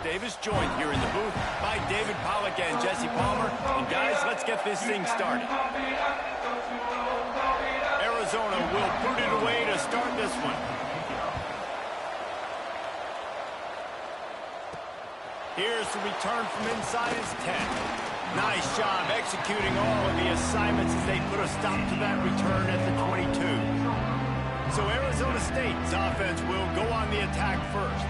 Davis, joined here in the booth by David Pollack and Jesse Palmer. And guys, let's get this thing started. Arizona will put it away to start this one. Here's the return from inside his 10. Nice job executing all of the assignments as they put a stop to that return at the 22. So Arizona State's offense will go on the attack first.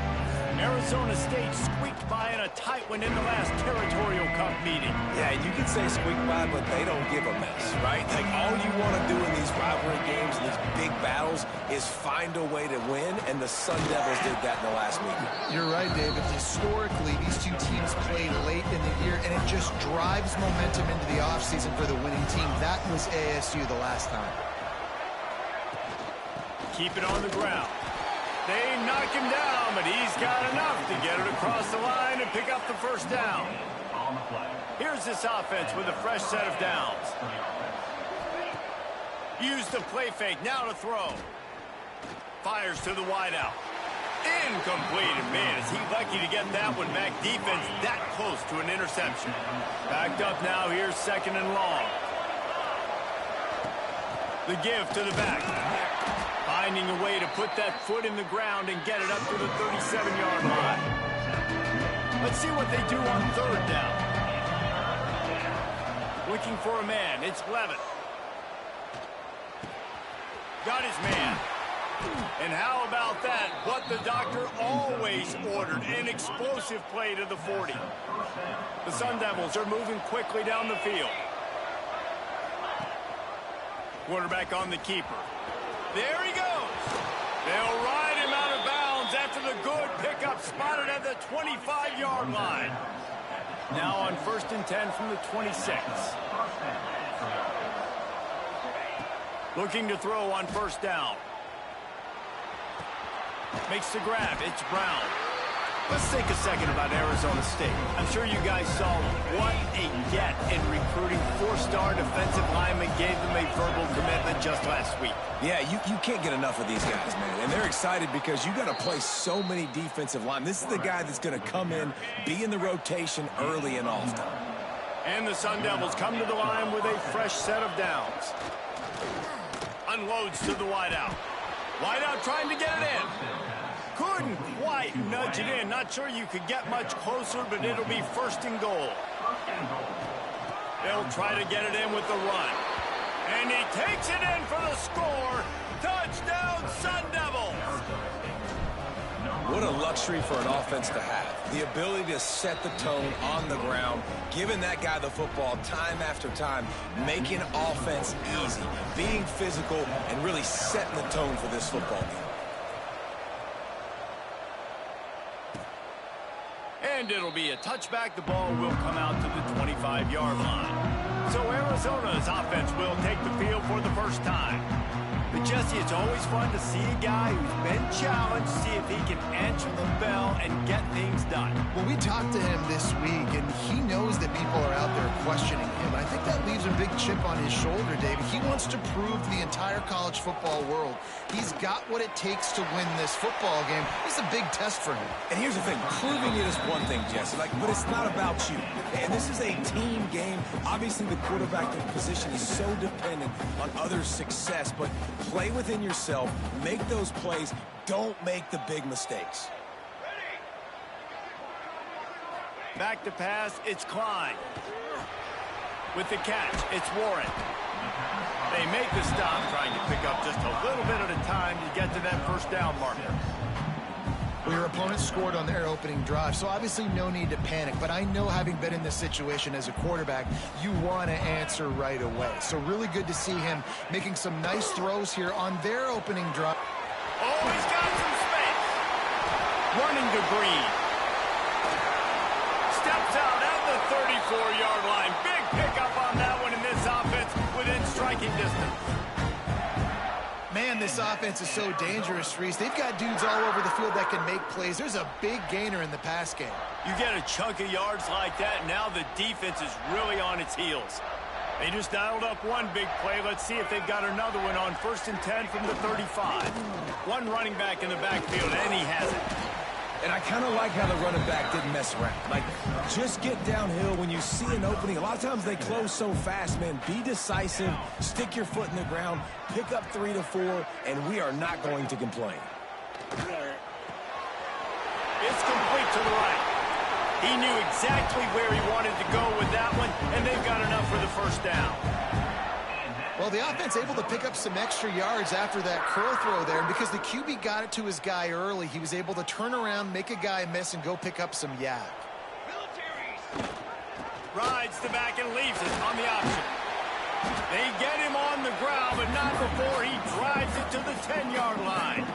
Arizona State squeaked by in a tight one in the last Territorial Cup meeting. Yeah, you can say squeak by, but they don't give a mess, right? Like, all you want to do in these rivalry games, in these big battles, is find a way to win, and the Sun Devils did that in the last meeting. You're right, David. Historically, these two teams played late in the year, and it just drives momentum into the offseason for the winning team. That was ASU the last time. Keep it on the ground. They knock him down, but he's got enough to get it across the line and pick up the first down. Here's this offense with a fresh set of downs. Use the play fake, now to throw. Fires to the wideout. Incomplete, and man, is he lucky to get that one back. Defense that close to an interception. Backed up now, here's second and long. The give to the back. Finding a way to put that foot in the ground and get it up to the 37-yard line. Let's see what they do on third down. Looking for a man. It's Levin. Got his man. And how about that? What the doctor always ordered. An explosive play to the 40. The Sun Devils are moving quickly down the field. Quarterback on the keeper. There he goes. They'll ride him out of bounds after the good pickup spotted at the 25-yard line. Now on 1st and 10 from the 26. Looking to throw on first down. Makes the grab. It's Brown. Let's take a second about Arizona State. I'm sure you guys saw what a get in recruiting. 4-star defensive lineman gave them a verbal commitment just last week. Yeah, you can't get enough of these guys, man. And they're excited because you got to play so many defensive linemen. This is the guy that's going to come in, be in the rotation early and often. And the Sun Devils come to the line with a fresh set of downs. Unloads to the wideout. Wideout trying to get it in. Couldn't quite nudge it in. Not sure you could get much closer, but it'll be 1st and goal. They'll try to get it in with the run. And he takes it in for the score. Touchdown, Sun Devils! What a luxury for an offense to have. The ability to set the tone on the ground, giving that guy the football time after time, making offense easy, being physical, and really setting the tone for this football game. And it'll be a touchback. The ball will come out to the 25-yard line. So Arizona's offense will take the field for the first time. But Jesse, it's always fun to see a guy who's been challenged, see if he can answer the bell and get things done. Well, we talked to him this week, and he knows that people are out there questioning him. And I think that leaves a big chip on his shoulder, David. He wants to prove to the entire college football world he's got what it takes to win this football game. It's a big test for him. And here's the thing, proving it is one thing, Jesse, but it's not about you. And this is a team game. Obviously, the quarterback position is so dependent on others' success, but play within yourself, make those plays, don't make the big mistakes. Back to pass, it's Klein. With the catch, it's Warren. They make the stop, trying to pick up just a little bit at a time to get to that first down marker. Well, your opponent scored on their opening drive, so obviously no need to panic. But I know, having been in this situation as a quarterback, you want to answer right away. So really good to see him making some nice throws here on their opening drive. Oh, he's got some space. Running to Green. Steps out at the 34-yard line. Big pickup on that one in this offense within striking distance. Man, this offense is so dangerous, Reese. They've got dudes all over the field that can make plays. There's a big gainer in the pass game. You get a chunk of yards like that, now the defense is really on its heels. They just dialed up one big play. Let's see if they've got another one on 1st and 10 from the 35. One running back in the backfield, and he has it. And I kind of like how the running back didn't mess around. Like, just get downhill when you see an opening. A lot of times they close so fast, man. Be decisive, stick your foot in the ground, pick up 3 to 4, and we are not going to complain. It's complete to the right. He knew exactly where he wanted to go with that one, and they've got enough for the first down. Well, the offense able to pick up some extra yards after that curl throw there. And because the QB got it to his guy early, he was able to turn around, make a guy miss, and go pick up some yak. Rides the back and leaves it on the option. They get him on the ground, but not before he drives it to the 10-yard line.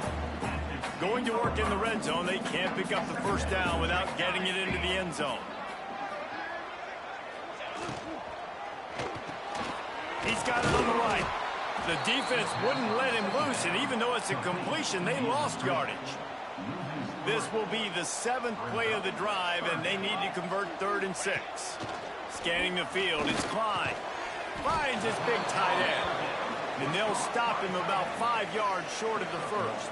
Going to work in the red zone, they can't pick up the first down without getting it into the end zone. He's got it on the right. The defense wouldn't let him loose, and even though it's a completion, they lost yardage. This will be the 7th play of the drive, and they need to convert 3rd and 6. Scanning the field, it's Klein. Finds his big tight end. And they'll stop him about 5 yards short of the first.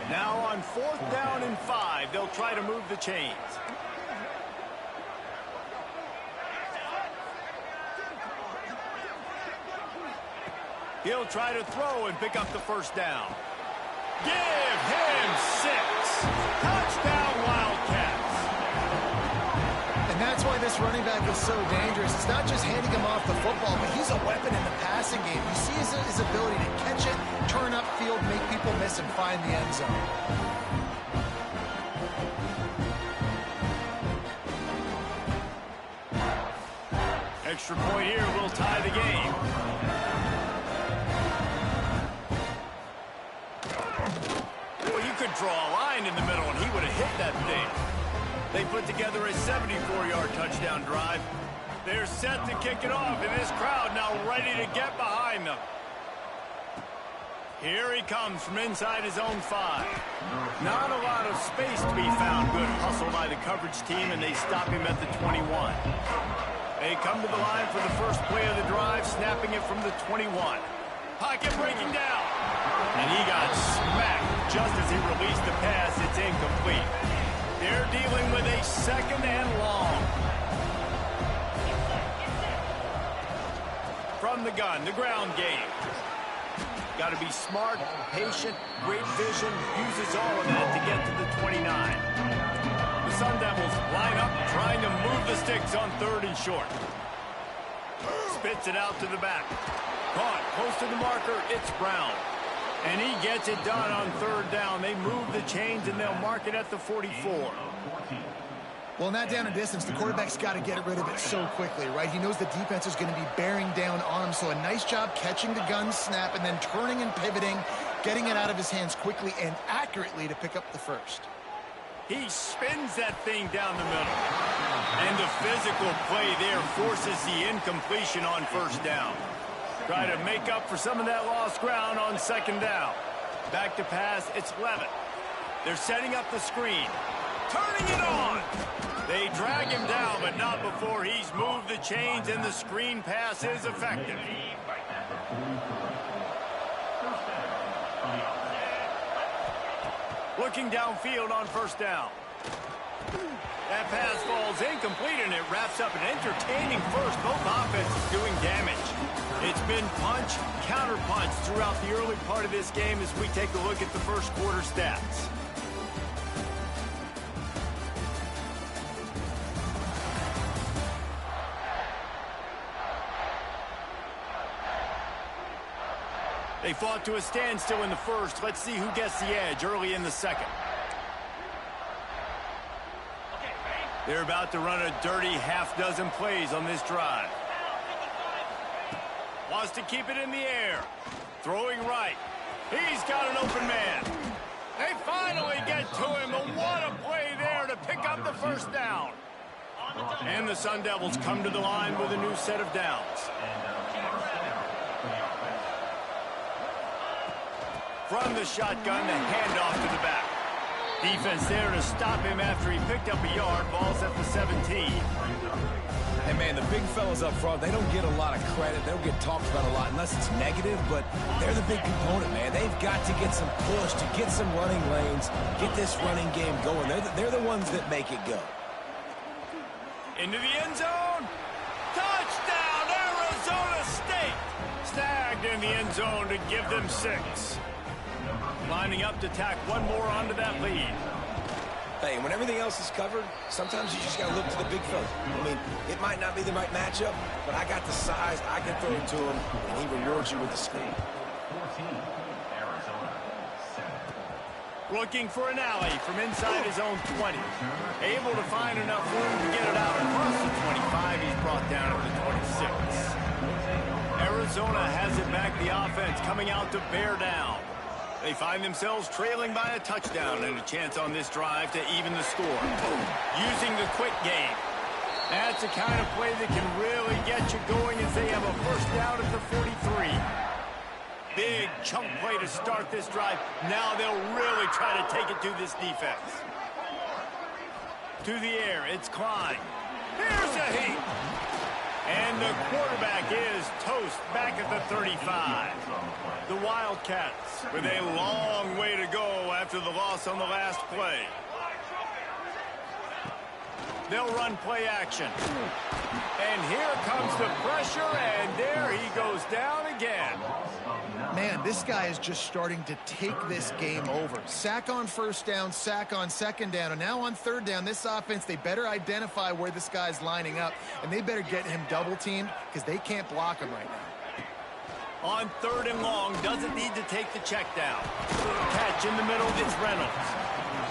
Now on 4th down and 5, they'll try to move the chains. He'll try to throw and pick up the first down. Give him 6. Touchdown, Wildcats. And that's why this running back is so dangerous. It's not just handing him off the football, but he's a weapon in the passing game. You see his ability to catch it, turn upfield, make people miss, and find the end zone. Extra point here will tie the game. Well, you could draw a line in the middle, and he would have hit that thing. They put together a 74-yard touchdown drive. They're set to kick it off, and this crowd now ready to get behind them. Here he comes from inside his own 5. Not a lot of space to be found. Good hustle by the coverage team, and they stop him at the 21. They come to the line for the first play of the drive, snapping it from the 21. Pocket breaking down. And he got smacked just as he released the pass. It's incomplete. They're dealing with a 2nd and long. From the gun, the ground game. Got to be smart, patient, great vision, uses all of that to get to the 29. The Sun Devils line up, trying to move the sticks on 3rd and short. Spits it out to the back. Caught close to the marker, it's Brown. And he gets it done on 3rd down. They move the chains, and they'll mark it at the 44. Well, in that down and distance, the quarterback's got to get rid of it so quickly, right? He knows the defense is going to be bearing down on him, so a nice job catching the gun snap and then turning and pivoting, getting it out of his hands quickly and accurately to pick up the first. He spins that thing down the middle. And the physical play there forces the incompletion on 1st down. Try to make up for some of that lost ground on 2nd down. Back to pass, it's Levitt. They're setting up the screen. Turning it on. They drag him down, but not before he's moved the chains, and the screen pass is effective. Looking downfield on 1st down. That pass falls incomplete, and it wraps up an entertaining first. Both offenses doing damage. It's been punch, counter punch throughout the early part of this game as we take a look at the first quarter stats. They fought to a standstill in the first. Let's see who gets the edge early in the second. They're about to run a dirty half-dozen plays on this drive. Wants to keep it in the air. Throwing right. He's got an open man. They finally get to him, but what a play there to pick up the first down. And the Sun Devils come to the line with a new set of downs. From the shotgun, the handoff to the back. Defense there to stop him after he picked up a yard. Ball's at the 17. And, man, the big fellas up front, they don't get a lot of credit. They don't get talked about a lot unless it's negative, but they're the big component, man. They've got to get some push, to get some running lanes, get this running game going. They're the ones that make it go. Into the end zone. Touchdown, Arizona State. Snagged in the end zone to give them 6. Lining up to tack one more onto that lead. Hey, when everything else is covered, sometimes you just got to look to the big fella. I mean, it might not be the right matchup, but I got the size, I can throw it to him, and he rewards you with the speed. Looking for an alley from inside his own 20. Able to find enough room to get it out across the 25. He's brought down at the 26. Arizona has it back, the offense coming out to bear down. They find themselves trailing by a touchdown and a chance on this drive to even the score. Using the quick game. That's the kind of play that can really get you going as they have a first down at the 43. Big chunk play to start this drive. Now they'll really try to take it to this defense. To the air, it's Klein. Here's a heat. And the quarterback is toast back at the 35. The Wildcats with a long way to go after the loss on the last play. They'll run play action. And here comes the pressure, and there he goes down again. Man, this guy is just starting to take this game over. Sack on first down, sack on second down, and now on third down, this offense, they better identify where this guy's lining up, and they better get him double-teamed because they can't block him right now. On third and long, doesn't need to take the check down. Catch in the middle, it's Reynolds.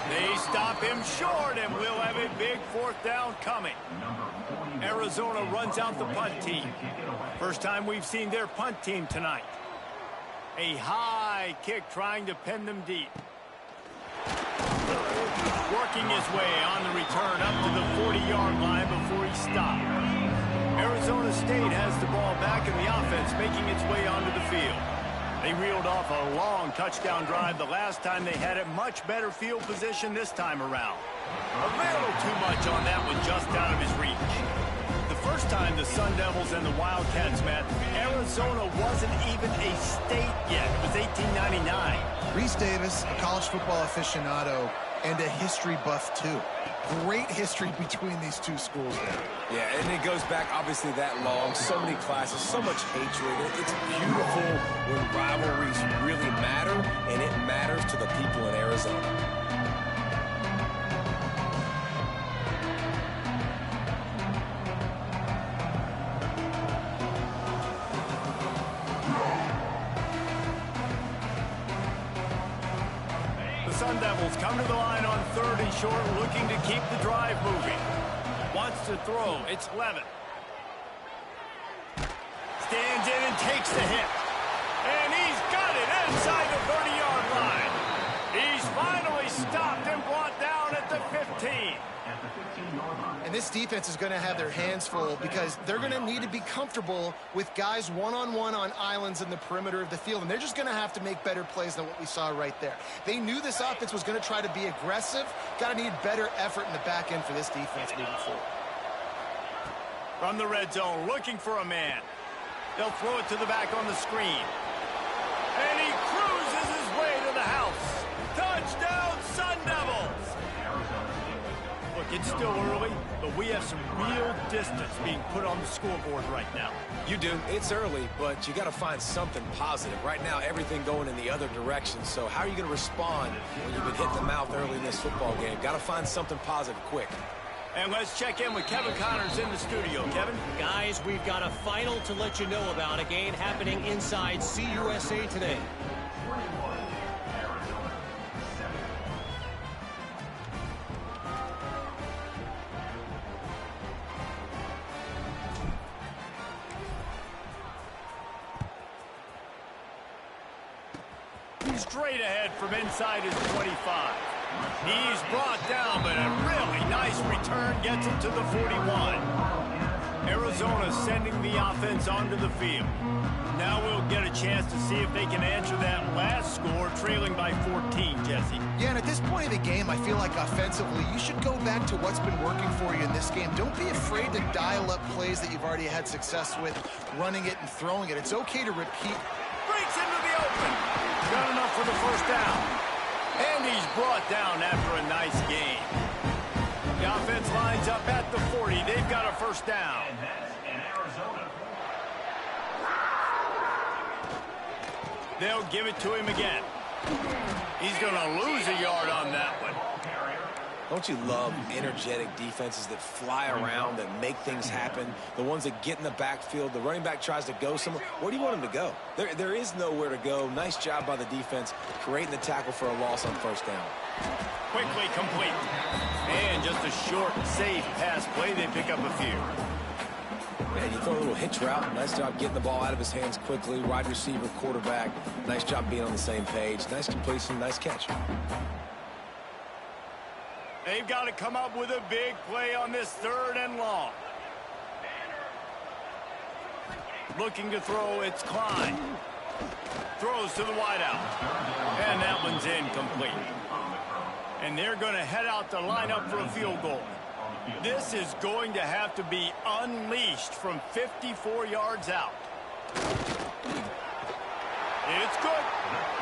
They stop him short, and we'll have a big fourth down coming. Arizona runs out the punt team. First time we've seen their punt team tonight. A high kick trying to pin them deep. Working his way on the return up to the 40-yard line before he stopped. Arizona State has the ball back, and the offense making its way onto the field. They reeled off a long touchdown drive the last time they had it. Much better field position this time around. A little too much on that one, just out of his reach. The first time the Sun Devils and the Wildcats met, Arizona wasn't even a state yet. It was 1899. Reese Davis, a college football aficionado, and a history buff, too. Great history between these two schools there. Yeah, and it goes back obviously that long. So many classes, so much hatred. It's beautiful when rivalries really matter, and it matters to the people in Arizona. Sun Devils come to the line on third and short, looking to keep the drive moving. Wants to throw. It's Levin. Stands in and takes the hit. And he's got it inside the 30-yard line. He's finally stopped and brought down at the 15. And this defense is going to have their hands full because they're going to need to be comfortable with guys one-on-one on islands in the perimeter of the field. And they're just going to have to make better plays than what we saw right there. They knew this offense was going to try to be aggressive. Got to need better effort in the back end for this defense moving forward. From the red zone, looking for a man. They'll throw it to the back on the screen. And he cruises his way to the house. Touchdown, Sun Devils! Look, it's still early, but we have some real distance being put on the scoreboard right now. You do. It's early, but you got to find something positive. Right now, everything going in the other direction. So how are you going to respond when you've been hit in the mouth early in this football game? Got to find something positive quick. And let's check in with Kevin Connors in the studio. Kevin? Guys, we've got a final to let you know about. A game happening inside CUSA today. Straight ahead from inside his 25. He's brought down, but a really nice return gets him to the 41. Arizona sending the offense onto the field. Now we'll get a chance to see if they can answer that last score, trailing by 14, Jesse. Yeah, and at this point of the game, I feel like offensively, you should go back to what's been working for you in this game. Don't be afraid to dial up plays that you've already had success with, running it and throwing it. It's okay to repeat. Breaks into the open. Got enough for the first down. And he's brought down after a nice game. The offense lines up at the 40. They've got a first down. They'll give it to him again. He's going to lose a yard on that one. Don't you love energetic defenses that fly around, that make things happen? The ones that get in the backfield, the running back tries to go somewhere. Where do you want him to go? There is nowhere to go. Nice job by the defense, creating the tackle for a loss on first down. Quickly complete. And just a short, safe pass play. They pick up a few. And you throw a little hitch route. Nice job getting the ball out of his hands quickly. Wide receiver, quarterback. Nice job being on the same page. Nice completion, nice catch. They've got to come up with a big play on this 3rd and long. Looking to throw, it's Klein. Throws to the wideout. And that one's incomplete. And they're going to head out to line up for a field goal. This is going to have to be unleashed from 54 yards out. It's good.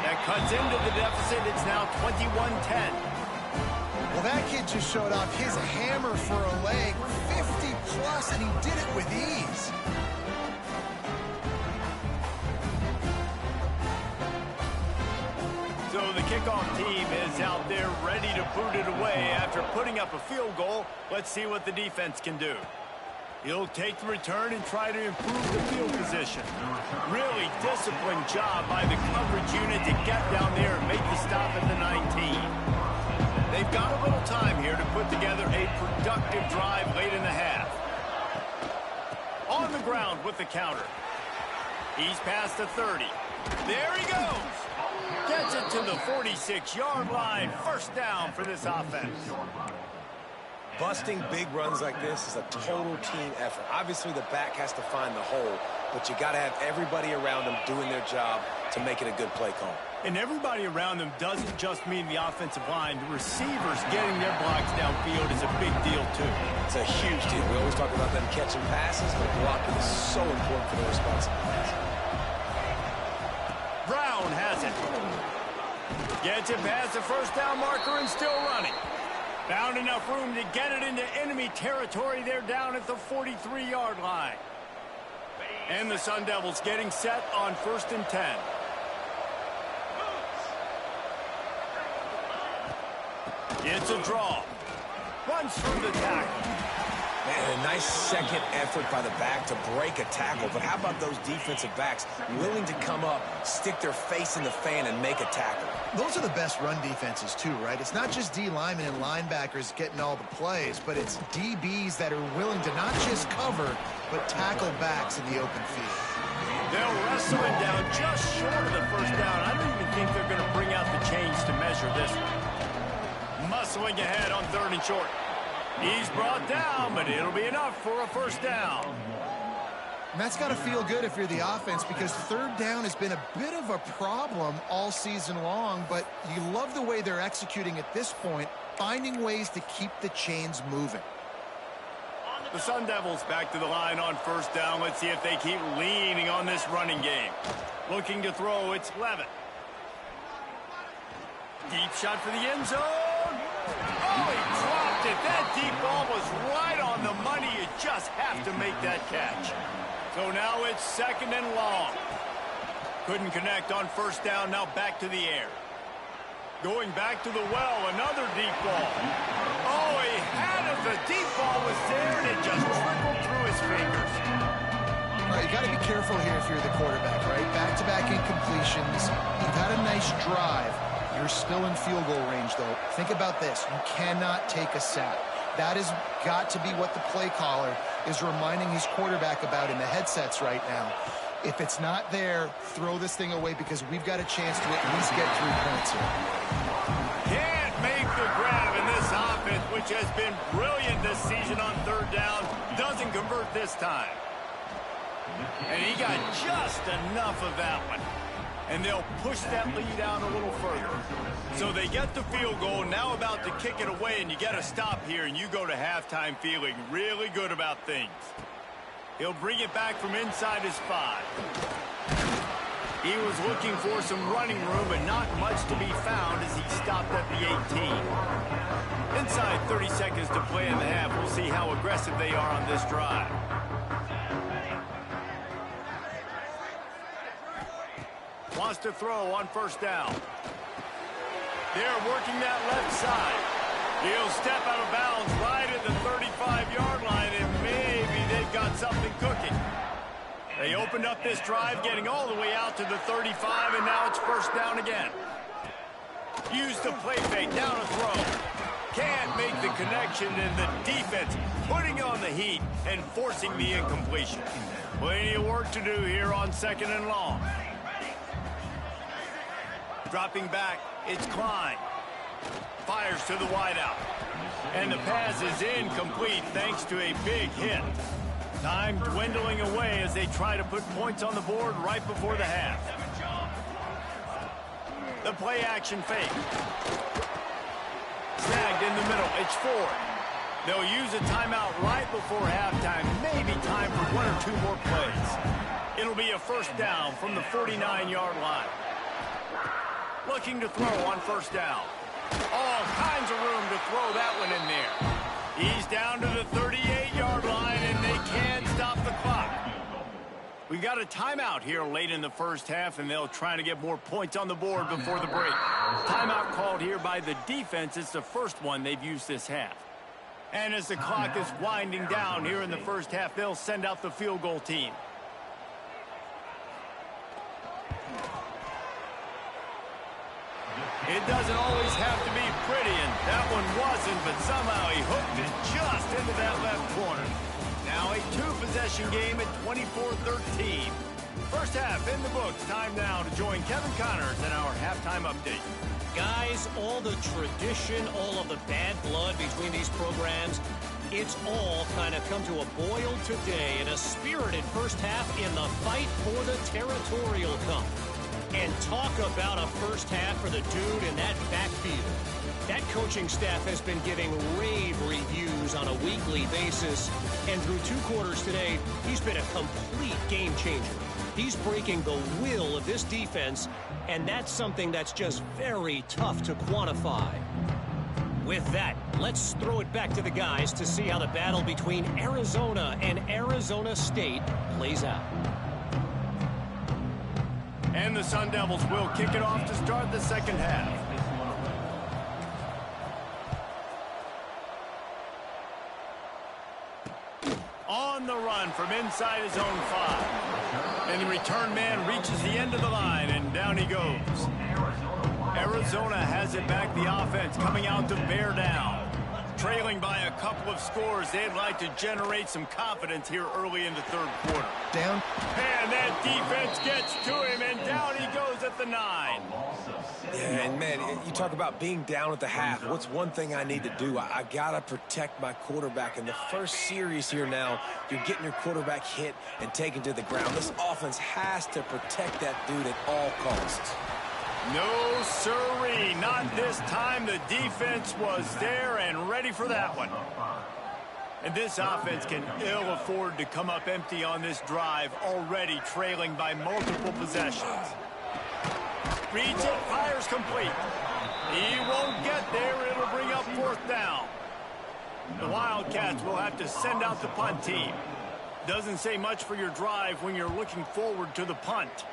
That cuts into the deficit. It's now 21-10. Well, that kid just showed off his hammer for a leg, 50-plus, and he did it with ease. So the kickoff team is out there ready to boot it away after putting up a field goal. Let's see what the defense can do. He'll take the return and try to improve the field position. Really disciplined job by the coverage unit to get down there and make the stop at the 19. They've got a little time here to put together a productive drive late in the half. On the ground with the counter. He's past the 30. There he goes. Gets it to the 46-yard line. First down for this offense. Busting big runs like this is a total team effort. Obviously, the back has to find the hole, but you got to have everybody around them doing their job to make it a good play call. And everybody around them doesn't just mean the offensive line. The receivers getting their blocks downfield is a big deal, too. It's a huge deal. We always talk about them catching passes, but blocking is so important for the responsive pass. Brown has it. Gets it past the first down marker and still running. Found enough room to get it into enemy territory. They're down at the 43-yard line. And the Sun Devils getting set on 1st and 10. It's a draw. Runs through the tackle. Man, a nice second effort by the back to break a tackle. But how about those defensive backs willing to come up, stick their face in the fan, and make a tackle? Those are the best run defenses, too, right? It's not just D linemen and linebackers getting all the plays, but it's DBs that are willing to not just cover, but tackle backs in the open field. They'll wrestle him down just short of the first down. I don't even think they're going to bring out the chains to measure this one. Muscling ahead on 3rd and short. He's brought down, but it'll be enough for a first down. And that's got to feel good if you're the offense, because 3rd down has been a bit of a problem all season long, but you love the way they're executing at this point, finding ways to keep the chains moving. The Sun Devils back to the line on first down. Let's see if they keep leaning on this running game. Looking to throw, it's Levitt. Deep shot for the end zone. Oh, he dropped it. That deep ball was right on the money. You just have to make that catch. So now it's 2nd and long. Couldn't connect on first down. Now back to the air. Going back to the well. Another deep ball. Oh, he had it. The deep ball was there, and it just trickled through his fingers. All right, you got to be careful here if you're the quarterback, right? Back-to-back incompletions. You've had a nice drive. You're still in field goal range, though. Think about this. You cannot take a sack. That has got to be what the play caller is reminding his quarterback about in the headsets right now. If it's not there, throw this thing away, because we've got a chance to at least get 3 points here. Can't make the grab in this offense, which has been brilliant this season on 3rd down. Doesn't convert this time. And he got just enough of that one. And they'll push that lead out a little further. So they get the field goal, now about to kick it away, and you get a stop here, and you go to halftime feeling really good about things. He'll bring it back from inside his 5. He was looking for some running room, but not much to be found as he stopped at the 18. Inside 30 seconds to play in the half. We'll see how aggressive they are on this drive. Wants to throw on first down. They're working that left side. He'll step out of bounds right at the 35-yard line, and maybe they've got something cooking. They opened up this drive, getting all the way out to the 35, and now it's first down again. Use the play fake, down a throw. Can't make the connection, and the defense putting on the heat and forcing the incompletion. Plenty of work to do here on 2nd and long. Dropping back, it's Klein. Fires to the wideout. And the pass is incomplete thanks to a big hit. Time dwindling away as they try to put points on the board right before the half. The play action fake. Snagged in the middle, it's 4. They'll use a timeout right before halftime. Maybe time for 1 or 2 more plays. It'll be a first down from the 49-yard line. Looking to throw on first down. All kinds of room to throw that one in there. He's down to the 38-yard line, and they can't stop the clock. We got a timeout here late in the first half, and they'll try to get more points on the board before the break. Timeout called here by the defense. It's the first one they've used this half. And as the clock is winding down here in the first half, they'll send out the field goal team. It doesn't always have to be pretty, and that one wasn't, but somehow he hooked it just into that left corner. Now a 2-possession game at 24-13. First half in the books. Time now to join Kevin Connors in our halftime update. Guys, all the tradition, all of the bad blood between these programs, it's all kind of come to a boil today in a spirited first half in the fight for the Territorial Cup. And talk about a first half for the dude in that backfield. That coaching staff has been giving rave reviews on a weekly basis. And through 2 quarters today, he's been a complete game changer. He's breaking the will of this defense, and that's something that's just very tough to quantify. With that, let's throw it back to the guys to see how the battle between Arizona and Arizona State plays out. And the Sun Devils will kick it off to start the second half. On the run from inside his own 5. And the return man reaches the end of the line, and down he goes. Arizona has it back, the offense coming out to bear down. Trailing by a couple of scores, they'd like to generate some confidence here early in the third quarter. Down. And that defense gets to him, and down he goes at the 9. Yeah, and man, you talk about being down at the half. What's one thing I need to do? I gotta protect my quarterback. In the first series here now, you're getting your quarterback hit and taken to the ground. This offense has to protect that dude at all costs. No sirree, not this time. The defense was there and ready for that one. And this offense can ill afford to come up empty on this drive, already trailing by multiple possessions. Reads it, fires complete. He won't get there. It'll bring up fourth down. The Wildcats will have to send out the punt team. Doesn't say much for your drive when you're looking forward to the punt.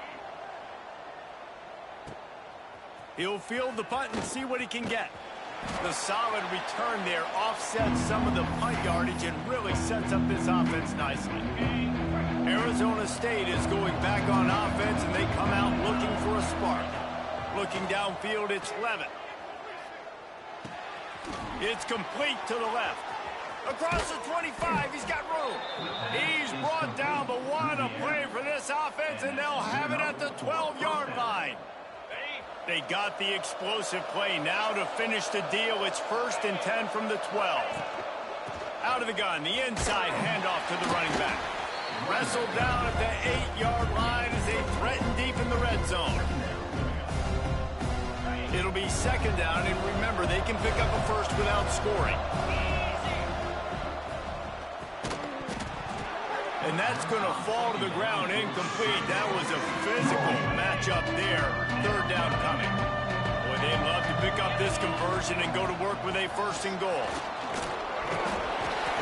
He'll field the punt and see what he can get. The solid return there offsets some of the punt yardage and really sets up this offense nicely. Arizona State is going back on offense, and they come out looking for a spark. Looking downfield, it's Levitt. It's complete to the left. Across the 25, he's got room. He's brought down, but what a play for this offense, and they'll have it at the 12-yard line. They got the explosive play. Now to finish the deal, it's 1st and 10 from the 12. Out out of the gun. The inside handoff to the running back. Wrestled down at the 8-yard line as they threaten deep in the red zone. It'll be second down, and remember, they can pick up a first without scoring. And that's going to fall to the ground incomplete. That was a physical matchup there. Third down coming. Boy, they'd love to pick up this conversion and go to work with a first and goal.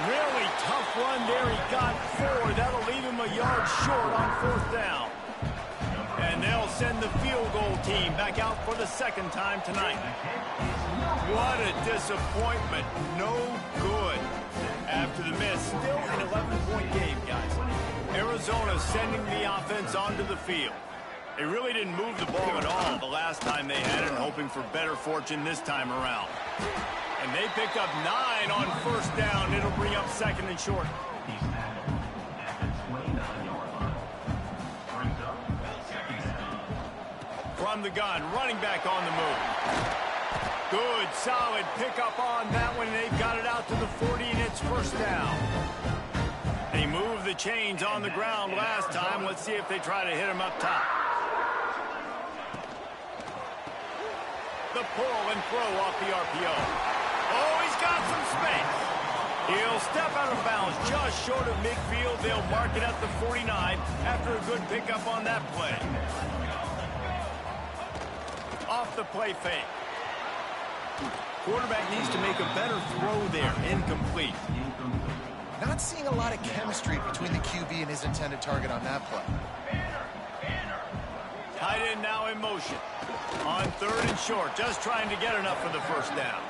Really tough run there. He got 4. That'll leave him a yard short on fourth down. And they'll send the field goal team back out for the second time tonight. What a disappointment. No good after the miss. Still an 11-point game, guys. Arizona sending the offense onto the field. They really didn't move the ball at all the last time they had it, hoping for better fortune this time around. And they pick up 9 on first down. It'll bring up second and short. From the gun, running back on the move. Good, solid pickup on that one. They've got it out to the 40, and it's first down. They moved the chains on the ground last time. Let's see if they try to hit him up top. The pull and throw off the RPO. Oh, he's got some space. He'll step out of bounds just short of midfield. They'll mark it at the 49 after a good pickup on that play. Off the play fake. Quarterback needs to make a better throw there. Incomplete. Not seeing a lot of chemistry between the QB and his intended target on that play. Tight end now in motion. On third and short, just trying to get enough for the first down.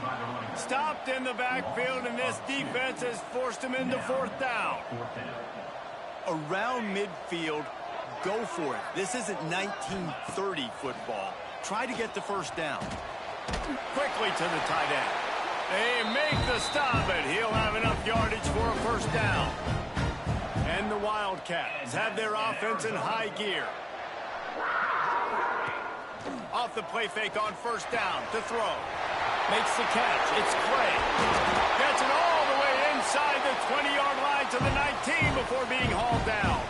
Stopped in the backfield, and this defense has forced him into fourth down. Around midfield, go for it. This isn't 1930 football. Try to get the first down. Quickly to the tight end. They make the stop, but he'll have enough yardage for a first down. And the Wildcats have their offense in high gear. Off the play fake on first down to throw. Makes the catch. It's Clay. Gets it all the way inside the 20-yard line to the 19 before being hauled down.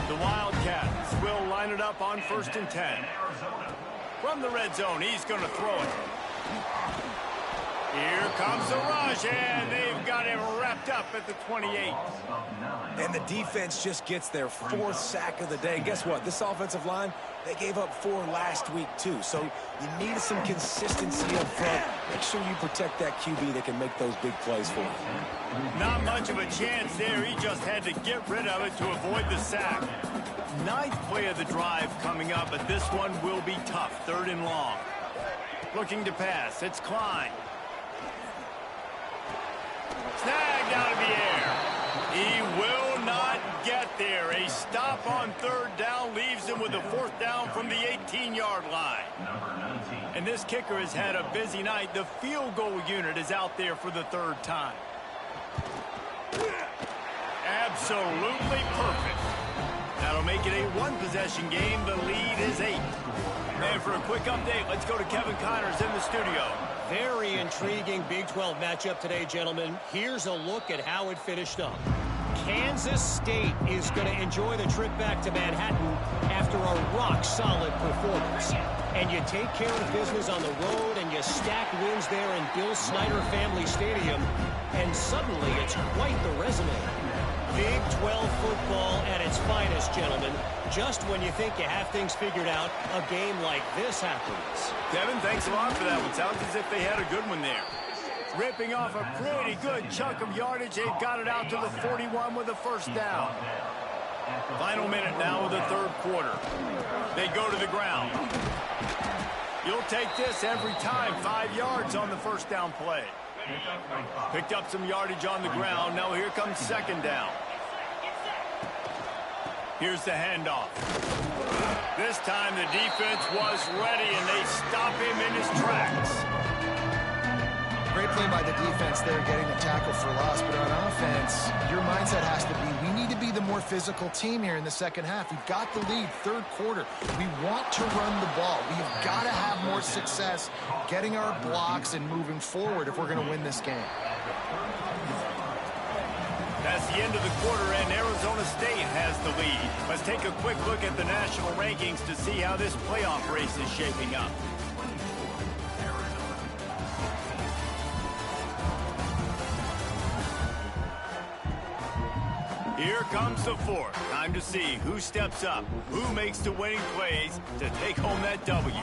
The Wildcats will line it up on first and 10. From the red zone, he's going to throw it. Here comes the rush, and they've got him wrapped up at the 28. And the defense just gets their 4th sack of the day. Guess what? This offensive line, they gave up 4 last week, too. So you need some consistency up front. Make sure you protect that QB that can make those big plays for you. Not much of a chance there. He just had to get rid of it to avoid the sack. 9th play of the drive coming up, but this one will be tough. Third and long. Looking to pass. It's Klein. Snagged out of the air. He will not get there. A stop on third down leaves him with a fourth down from the 18-yard line. And this kicker has had a busy night. The field goal unit is out there for the third time. Absolutely perfect. That'll make it a one-possession game. The lead is 8. And for a quick update, let's go to Kevin Connors in the studio. Very intriguing Big 12 matchup today, gentlemen. Here's a look at how it finished up. Kansas State is going to enjoy the trip back to Manhattan after a rock-solid performance. And you take care of business on the road and you stack wins there in Bill Snyder Family Stadium, and suddenly it's quite the resume. Big 12 football at its finest, gentlemen. Just when you think you have things figured out, a game like this happens. Kevin, thanks a lot for that one. Sounds as if they had a good one there. Ripping off a pretty good chunk of yardage. They've got it out to the 41 with a first down. Final minute now of the third quarter. They go to the ground. You'll take this every time. 5 yards on the first down play. Picked up some yardage on the ground. Now here comes second down. Here's the handoff. This time the defense was ready, and they stop him in his tracks. Great play by the defense there, getting the tackle for loss. But on offense, your mindset has to be, we need to be the more physical team here in the second half. We've got the lead, third quarter. We want to run the ball. We've got to have more success getting our blocks and moving forward if we're going to win this game. the end of the quarter, and Arizona State has the lead. Let's take a quick look at the national rankings to see how this playoff race is shaping up. Here comes the fourth. Time to see who steps up, who makes the winning plays to take home that W.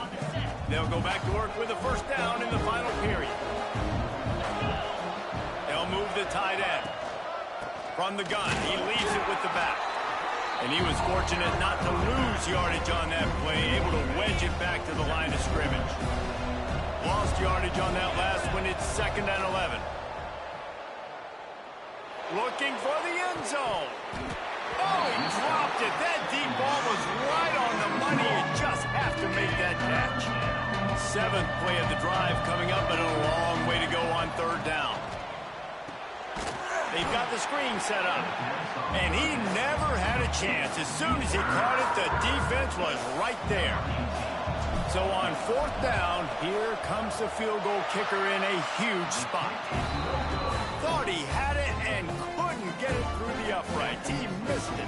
They'll go back to work with a first down in the final period. They'll move the tight end. From the gun, he leaves it with the back. And he was fortunate not to lose yardage on that play, able to wedge it back to the line of scrimmage. Lost yardage on that last one. It's 2nd and 11. Looking for the end zone. Oh, he dropped it. That deep ball was right on the money. You just have to make that catch. 7th play of the drive coming up, but a long way to go on 3rd down. They've got the screen set up. And he never had a chance. As soon as he caught it, the defense was right there. So on 4th down, here comes the field goal kicker in a huge spot. Thought he had it and couldn't get it through the uprights. He missed it.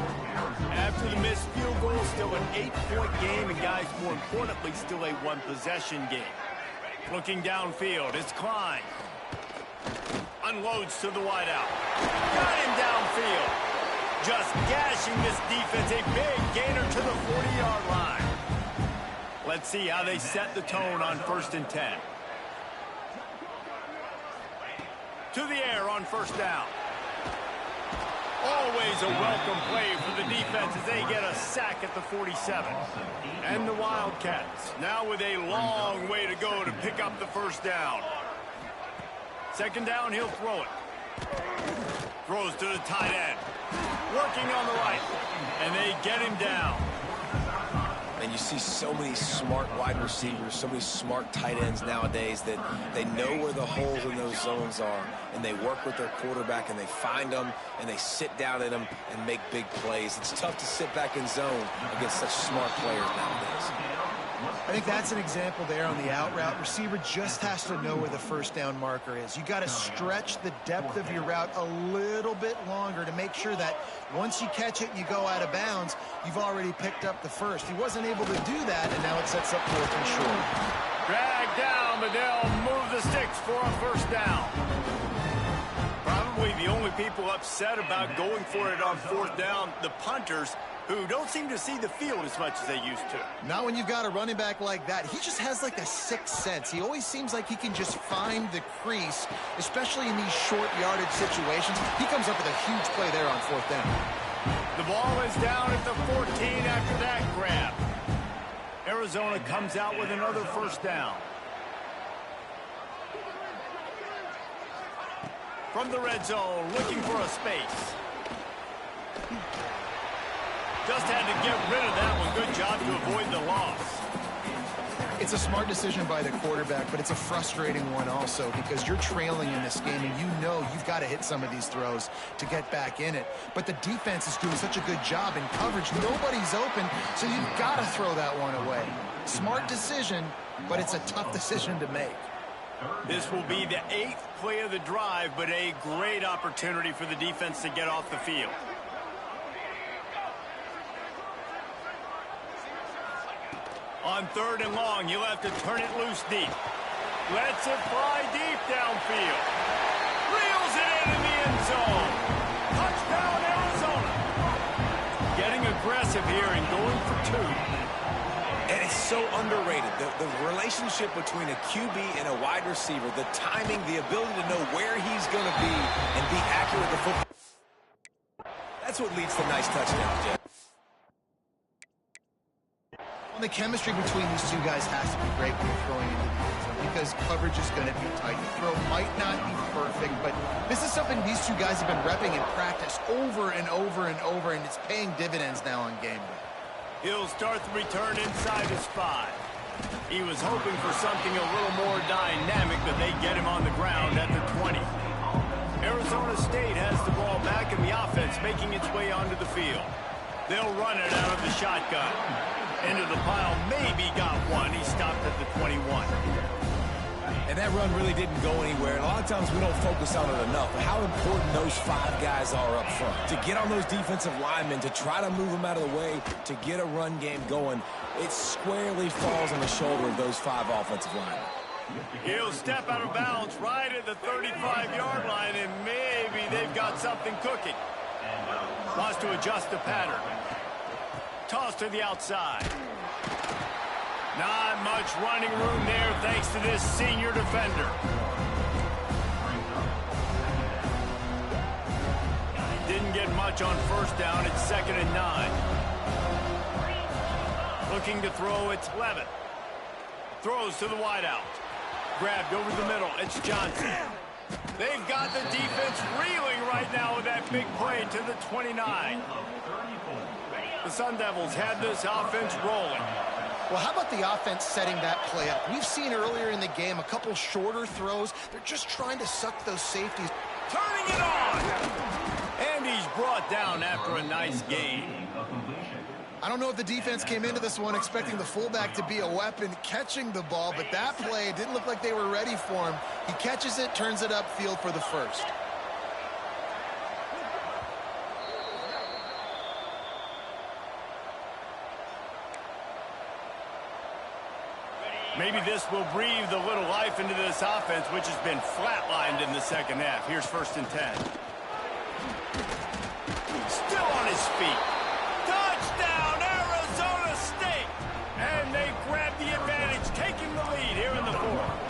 After the missed field goal, still an 8-point game, and guys, more importantly, still a 1-possession game. Looking downfield, it's Klein. Unloads to the wideout. Got him downfield. Just gashing this defense, a big gainer to the 40-yard line. Let's see how they set the tone on 1st and 10. To the air on 1st down. Always a welcome play for the defense as they get a sack at the 47. And the Wildcats now with a long way to go to pick up the 1st down. 2nd down, he'll throw it. Throws to the tight end. Working on the right. And they get him down. And you see so many smart wide receivers, so many smart tight ends nowadays that they know where the holes in those zones are, and they work with their quarterback, and they find them, and they sit down in them and make big plays. It's tough to sit back in zone against such smart players nowadays. I think that's an example there on the out route. Receiver just has to know where the 1st down marker is. You got to stretch the depth of your route a little bit longer to make sure that once you catch it and you go out of bounds, you've already picked up the 1st. He wasn't able to do that, and now it sets up 4th and short. Dragged down, but they'll move the sticks for a 1st down. Probably the only people upset about going for it on 4th down, the punters, who don't seem to see the field as much as they used to. Not when you've got a running back like that. He just has like a 6th sense. He always seems like he can just find the crease, especially in these short yardage situations. He comes up with a huge play there on 4th down. The ball is down at the 14 after that grab. Arizona comes out with another 1st down. From the red zone, looking for a space. Just had to get rid of that one. Good job to avoid the loss. It's a smart decision by the quarterback, but it's a frustrating one also because you're trailing in this game and you know you've got to hit some of these throws to get back in it. But the defense is doing such a good job in coverage. Nobody's open, so you've got to throw that one away. Smart decision, but it's a tough decision to make. This will be the 8th play of the drive, but a great opportunity for the defense to get off the field. On 3rd and long, you'll have to turn it loose deep. Lets it fly deep downfield. Reels it in the end zone. Touchdown, Arizona. Getting aggressive here and going for 2. And it's so underrated. The relationship between a QB and a wide receiver, the timing, the ability to know where he's going to be and be accurate with the football. That's what leads to nice touchdowns, Jeff. Well, the chemistry between these two guys has to be great when you're throwing into the end zone because coverage is going to be tight. The throw might not be perfect, but this is something these two guys have been repping in practice over and over and over, and it's paying dividends now on game day. He'll start the return inside his 5. He was hoping for something a little more dynamic, but they get him on the ground at the 20. Arizona State has the ball back in the offense, making its way onto the field. They'll run it out of the shotgun. Into the pile, maybe got one. He stopped at the 21. And that run really didn't go anywhere. And a lot of times we don't focus on it enough. But how important those 5 guys are up front. To get on those defensive linemen, to try to move them out of the way, to get a run game going, it squarely falls on the shoulder of those 5 offensive linemen. He'll step out of bounds right at the 35-yard line, and maybe they've got something cooking. Wants to adjust the pattern. Toss to the outside. Not much running room there thanks to this senior defender. Didn't get much on first down. It's 2nd and 9. Looking to throw, it's Levitt. Throws to the wideout. Grabbed over the middle. It's Johnson. They've got the defense reeling right now with that big play to the 29. The Sun Devils had this offense rolling. Well, how about the offense setting that play up? We've seen earlier in the game a couple shorter throws. They're just trying to suck those safeties. Turning it on! And he's brought down after a nice gain. I don't know if the defense came into this one expecting the fullback to be a weapon catching the ball, but that play didn't look like they were ready for him. He catches it, turns it upfield for the first. Maybe this will breathe a little life into this offense, which has been flatlined in the second half. Here's 1st and 10. Still on his feet. Touchdown, Arizona State! And they grab the advantage, taking the lead here in the 4th.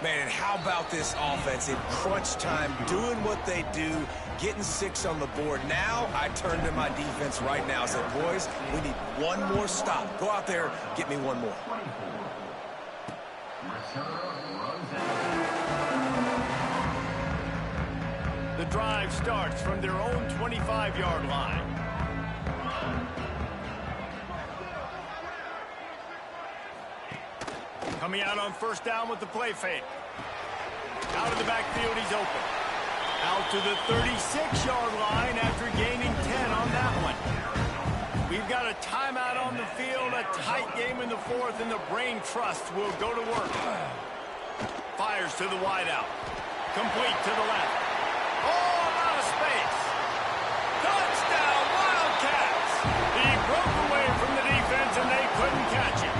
Man, and how about this offense in crunch time, doing what they do, getting 6 on the board. Now I turn to my defense right now and say, boys, we need one more stop. Go out there, get me one more. The drive starts from their own 25-yard line. Coming out on first down with the play fake. Out of the backfield, he's open. Out to the 36-yard line after gaining 10 on that one. We've got a timeout on the field, a tight game in the 4th, and the Brain Trust will go to work. Fires to the wideout. Complete to the left. Oh, out of space. Touchdown, Wildcats! He broke away from the defense, and they couldn't catch him.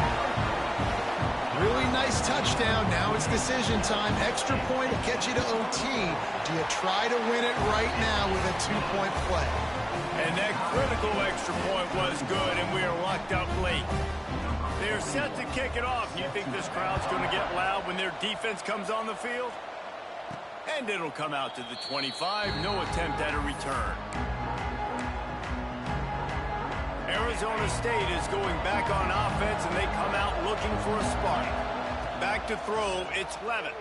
Really nice touchdown. Now it's decision time. Extra point will get you to OT. Do you try to win it right now with a 2-point play? And that critical extra point was good, and we are locked up late. They're set to kick it off. You think this crowd's going to get loud when their defense comes on the field? And it'll come out to the 25. No attempt at a return. Arizona State is going back on offense, and they come out looking for a spark. Back to throw, it's Levitt.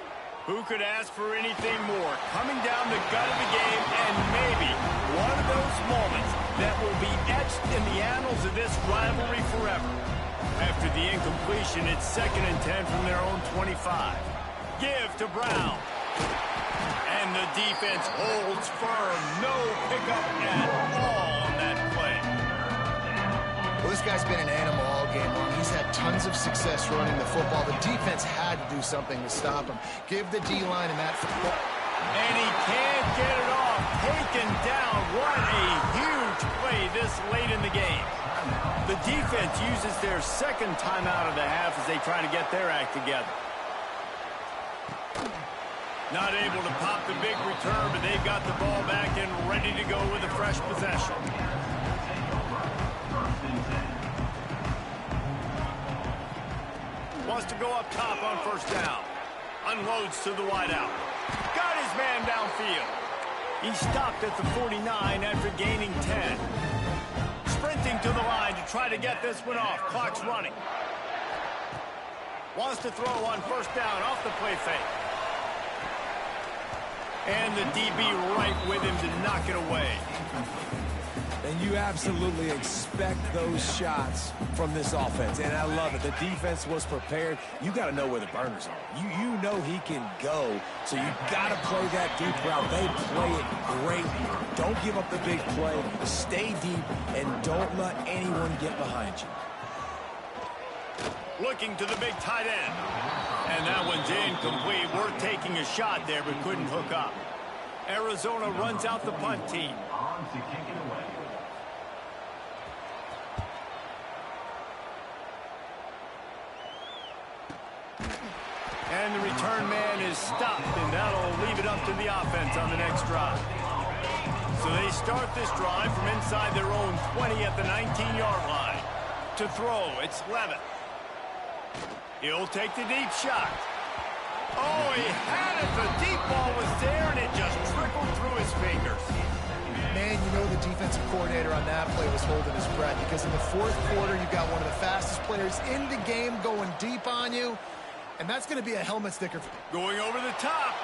Who could ask for anything more? Coming down the gut of the game, and maybe one of those moments that will be etched in the annals of this rivalry forever. After the incompletion, it's 2nd and 10 from their own 25. Give to Brown. And the defense holds firm. No pickup at all on that play. Well, this guy's been an animal all game long. He's had tons of success running the football. The defense had to do something to stop him. Give the D-line and that football. And he can't get it off. Taken down. What a huge play this late in the game. The defense uses their 2nd timeout of the half as they try to get their act together. Not able to pop the big return, but they've got the ball back and ready to go with a fresh possession. Wants to go up top on first down. Unloads to the wideout. Got his man downfield. He stopped at the 49 after gaining 10. Sprinting to the line to try to get this one off. Clock's running. Wants to throw on first down off the play fake. And the DB right with him to knock it away. And you absolutely expect those shots from this offense. And I love it. The defense was prepared. You got to know where the burners are. You know he can go. So you got to play that deep route. They play it great. Don't give up the big play. Stay deep and don't let anyone get behind you. Looking to the big tight end. And that one's incomplete. Worth taking a shot there, but couldn't hook up. Arizona runs out the punt team. On to kick it away. And the return man is stopped, and that'll leave it up to the offense on the next drive. So they start this drive from inside their own 20 at the 19-yard line. To throw, it's Levitt. He'll take the deep shot. Oh, he had it. The deep ball was there, and it just trickled through his fingers. Man, you know the defensive coordinator on that play was holding his breath, because in the fourth quarter, you got one of the fastest players in the game going deep on you, and that's going to be a helmet sticker. Going over the top.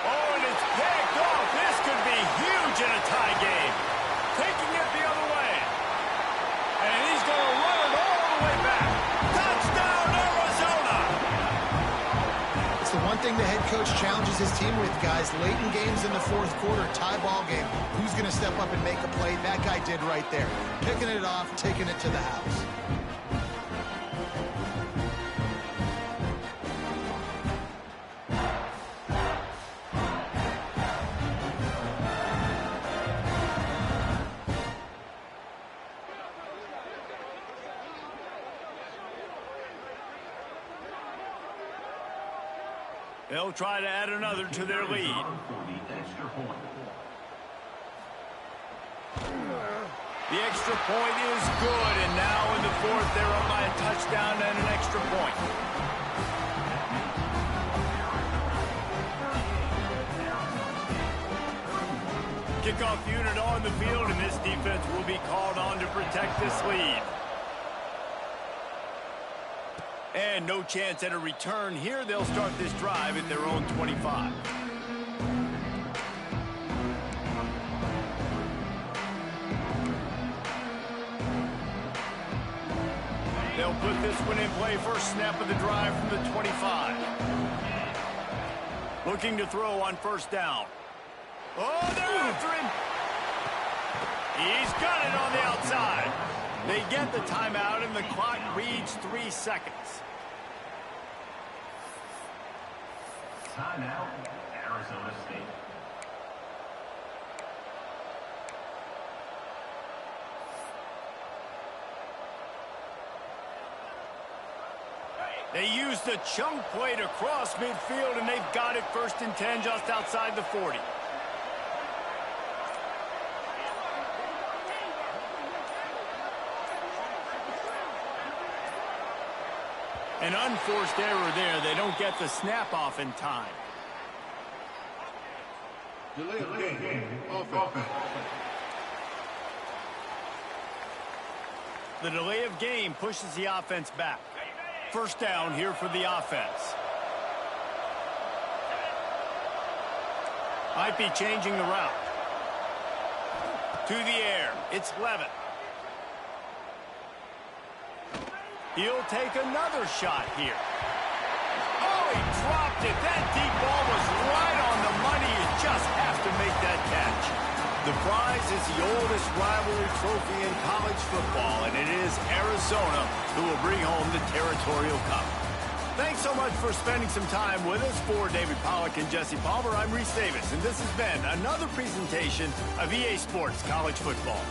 Oh, and it's picked off. This could be huge in a tie game. Taking it the other way. And he's going to run it all the way back. Touchdown, Arizona! It's the one thing the head coach challenges his team with, guys. Late in games in the fourth quarter, tie ball game. Who's going to step up and make a play? That guy did right there. Picking it off, taking it to the house. They'll try to add another to their lead. The extra point is good, and now in the fourth, they're up by a touchdown and an extra point. Kickoff unit on the field, and this defense will be called on to protect this lead. And no chance at a return here. They'll start this drive at their own 25. They'll put this one in play. First snap of the drive from the 25. Looking to throw on first down. Oh, they're after him. He's got it on the outside. They get the timeout, and the clock reads 3 seconds. Timeout, Arizona State. They use the chunk play to cross midfield, and they've got it first and 10 just outside the 40. An unforced error there. They don't get the snap off in time. Delay of game. Offense. The delay of game pushes the offense back. First down here for the offense. Might be changing the route. To the air. It's Levitt. He'll take another shot here. Oh, he dropped it. That deep ball was right on the money. You just have to make that catch. The prize is the oldest rivalry trophy in college football, and it is Arizona who will bring home the Territorial Cup. Thanks so much for spending some time with us. For David Pollack and Jesse Palmer, I'm Reese Davis, and this has been another presentation of EA Sports College Football.